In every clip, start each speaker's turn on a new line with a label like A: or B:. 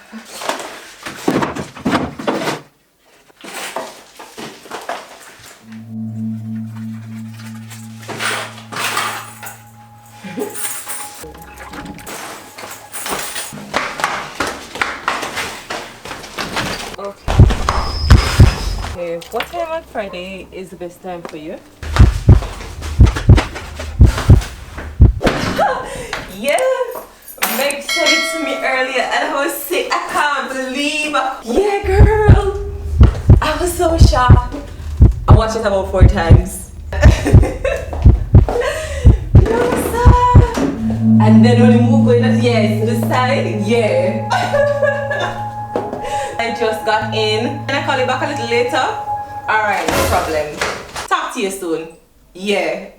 A: Okay, what time on Friday is the best time for you? Yeah, Meg said it to me earlier and I was sick. I can't believe. Yeah, girl. I was so shocked. I watched it about 4 times. And then when the move going up, yeah, to the side, yeah. I just got in. Can I call you back a little later? Alright, no problem. Talk to you soon. Yeah.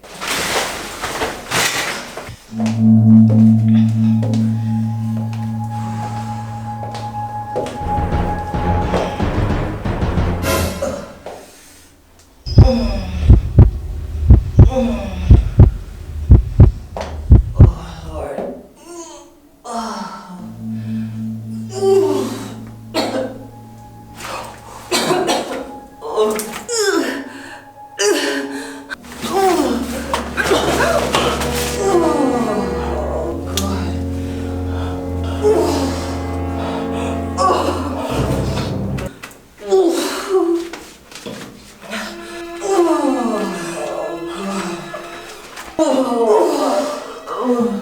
A: Oh.